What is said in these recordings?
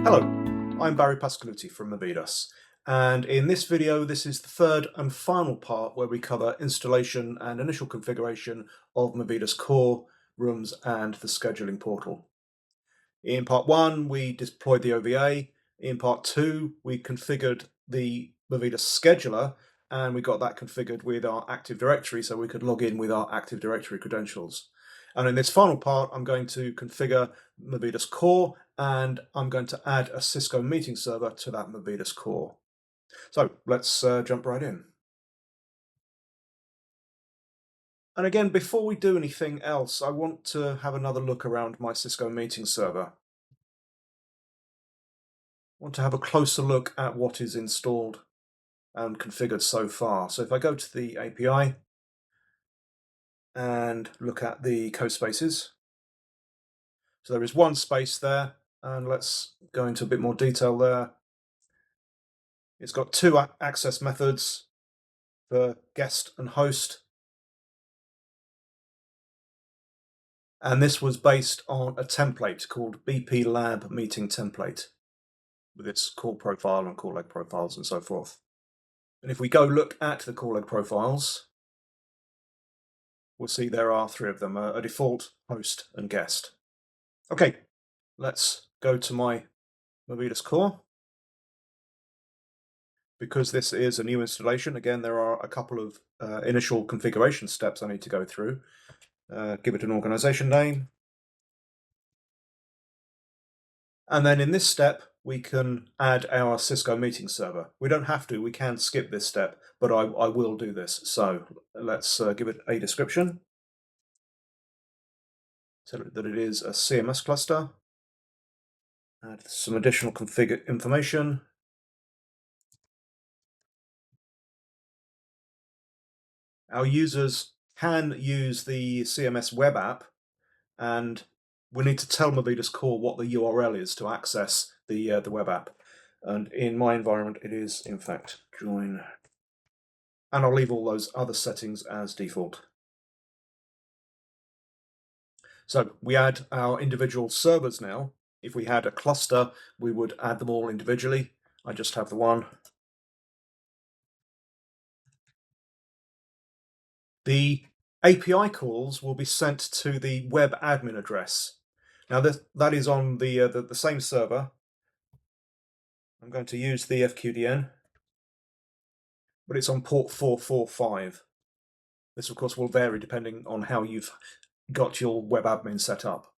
Hello, I'm Barry Pascolutti from Mividas, and in this video this is the third and final part where we cover installation and initial configuration of Mividas Core, Rooms and the scheduling portal. In part 1 we deployed the OVA, in part 2 we configured the Mividas scheduler and we got that configured with our Active Directory so we could log in with our Active Directory credentials. And in this final part, I'm going to configure Mividas Core and I'm going to add a Cisco Meeting Server to that Mividas Core. So let's jump right in. And again, before we do anything else, I want to have another look around my Cisco Meeting Server. I want to have a closer look at what is installed and configured so far. So if I go to the API and look at the codespaces, so there is one space there, and let's go into a bit more detail there. It's got two access methods for guest and host. And this was based on a template called BP Lab Meeting Template with its call profile and call leg profiles and so forth. And if we go look at the call leg profiles, we'll see there are three of them, a default, host and guest. Okay, let's go to my Mividas Core. Because this is a new installation, again, there are a couple of initial configuration steps I need to go through. Give it an organization name. And then in this step, we can add our Cisco Meeting Server. We don't have to, we can skip this step, but I will do this. So let's give it a description. Tell it that it is a CMS cluster. Add some additional config information. Our users can use the CMS web app, and we need to tell Mividas Core what the URL is to access the web app. And in my environment, it is, in fact, join. And I'll leave all those other settings as default. So we add our individual servers now. If we had a cluster, we would add them all individually. I just have the one. The API calls will be sent to the web admin address. Now that is on the same server. I'm going to use the FQDN, but it's on port 445. This, of course, will vary depending on how you've got your web admin set up.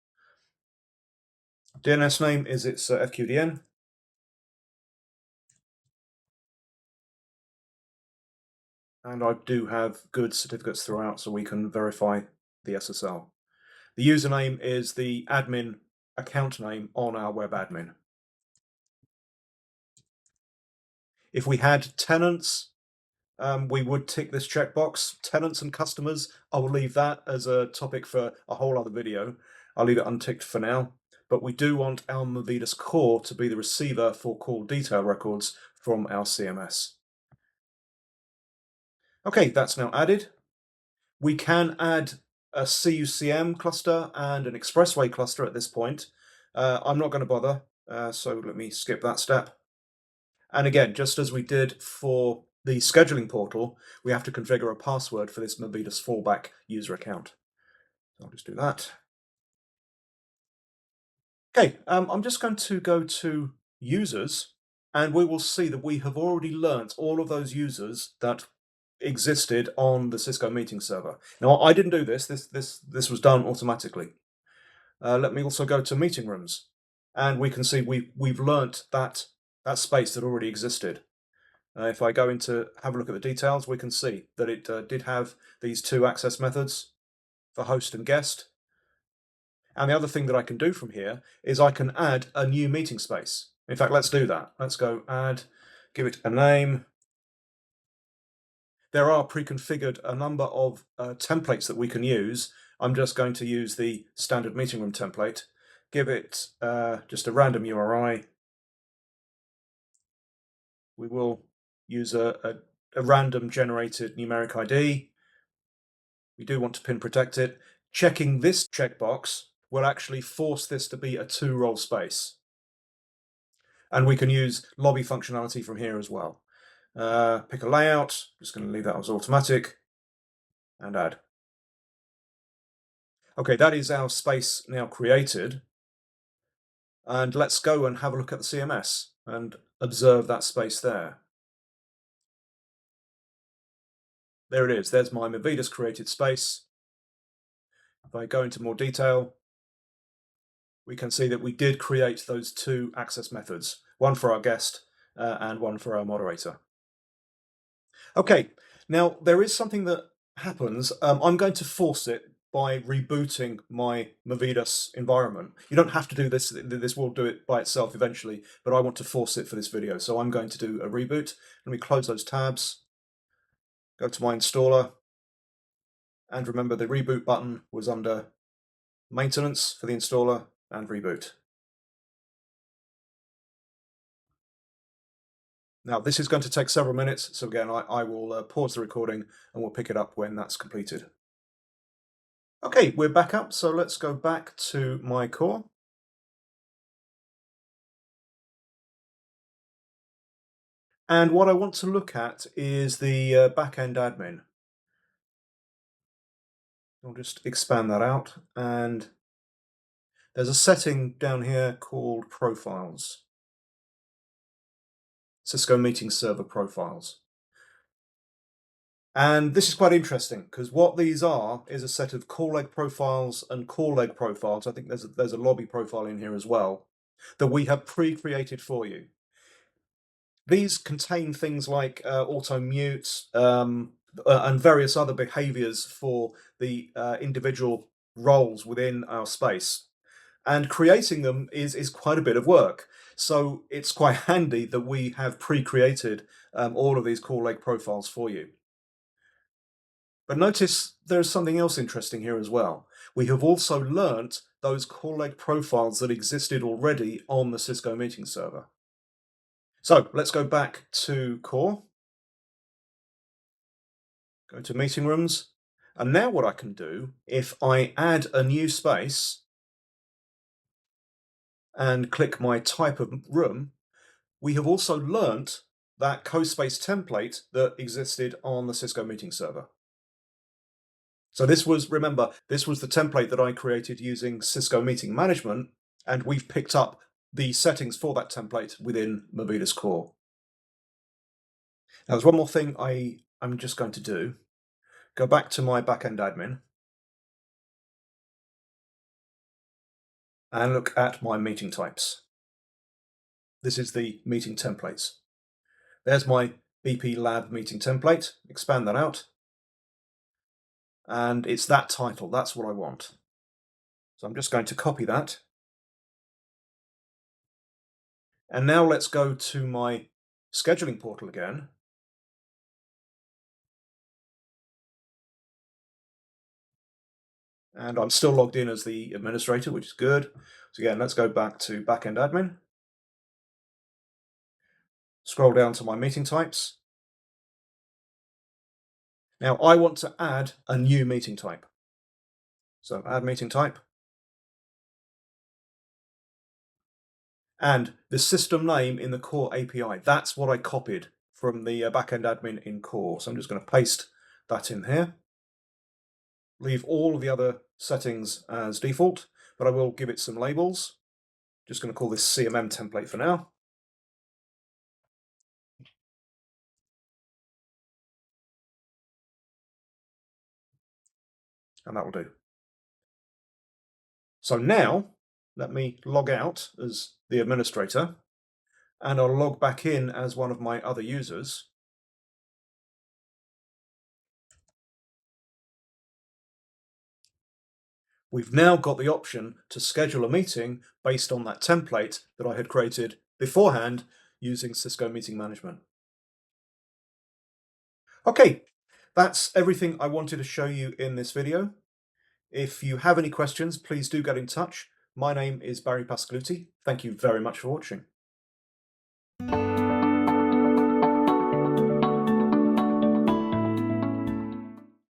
DNS name is its FQDN. And I do have good certificates throughout, so we can verify the SSL. The username is the admin account name on our web admin. If we had tenants, we would tick this checkbox. Tenants and customers, I will leave that as a topic for a whole other video. I'll leave it unticked for now. But we do want our Mividas Core to be the receiver for call detail records from our CMS. Okay, that's now added. We can add a CUCM cluster and an expressway cluster at this point. I'm not going to bother, so let me skip that step. And again, just as we did for the scheduling portal, we have to configure a password for this Mividas fallback user account. So I'll just do that. Okay, I'm just going to go to users, and we will see that we have already learnt all of those users that existed on the Cisco Meeting Server. Now, I didn't do this. This was done automatically. Let me also go to meeting rooms, and we can see we've learnt that space that already existed. If I go into have a look at the details, we can see that it did have these two access methods for host and guest. And the other thing that I can do from here is I can add a new meeting space. In fact, let's do that. Let's go add, give it a name. There are pre-configured a number of templates that we can use. I'm just going to use the standard meeting room template. Give it just a random URI. We will use a random generated numeric ID. We do want to pin protect it. Checking this checkbox will actually force this to be a 2-role space. And we can use lobby functionality from here as well. Pick a layout, just going to leave that as automatic, and add. Okay, that is our space now created. And let's go and have a look at the CMS and observe that space there. There it is. There's my Mividas created space. If I go into more detail, we can see that we did create those two access methods, one for our guest and one for our moderator. Okay, now there is something that happens. I'm going to force it by rebooting my Mividas environment. You don't have to do this. This will do it by itself eventually, but I want to force it for this video. So I'm going to do a reboot. Let me close those tabs, go to my installer, and remember the reboot button was under maintenance for the installer and reboot. Now this is going to take several minutes, so again I will pause the recording and we'll pick it up when that's completed. Okay, we're back up, so let's go back to my core. And what I want to look at is the backend admin. I'll just expand that out, and there's a setting down here called Profiles. Cisco Meeting Server Profiles. And this is quite interesting because what these are is a set of call leg profiles and call leg profiles. I think there's a lobby profile in here as well that we have pre-created for you. These contain things like auto mute and various other behaviors for the individual roles within our space. And creating them is quite a bit of work. So it's quite handy that we have pre-created all of these call leg profiles for you. But notice there's something else interesting here as well. We have also learnt those call leg profiles that existed already on the Cisco Meeting Server. So let's go back to Core, go to Meeting Rooms, and now what I can do, if I add a new space and click my type of room, we have also learnt that co-space template that existed on the Cisco Meeting Server. So this was, remember, this was the template that I created using Cisco Meeting Management, and we've picked up the settings for that template within Mividas Core. Now there's one more thing I'm just going to do. Go back to my backend admin and look at my meeting types. This is the meeting templates. There's my BP Lab meeting template. Expand that out. And it's that title. That's what I want. So I'm just going to copy that. And now let's go to my scheduling portal again. And I'm still logged in as the administrator, which is good. So again, let's go back to backend admin. Scroll down to my meeting types. Now I want to add a new meeting type. So add meeting type. And the system name in the Core API, that's what I copied from the backend admin in Core. So I'm just going to paste that in here. Leave all of the other settings as default, but I will give it some labels. Just going to call this CMM template for now. And that will do. So now, let me log out as the administrator, and I'll log back in as one of my other users. We've now got the option to schedule a meeting based on that template that I had created beforehand using Cisco Meeting Management. Okay, that's everything I wanted to show you in this video. If you have any questions, please do get in touch. My name is Barry Pascolutti. Thank you very much for watching.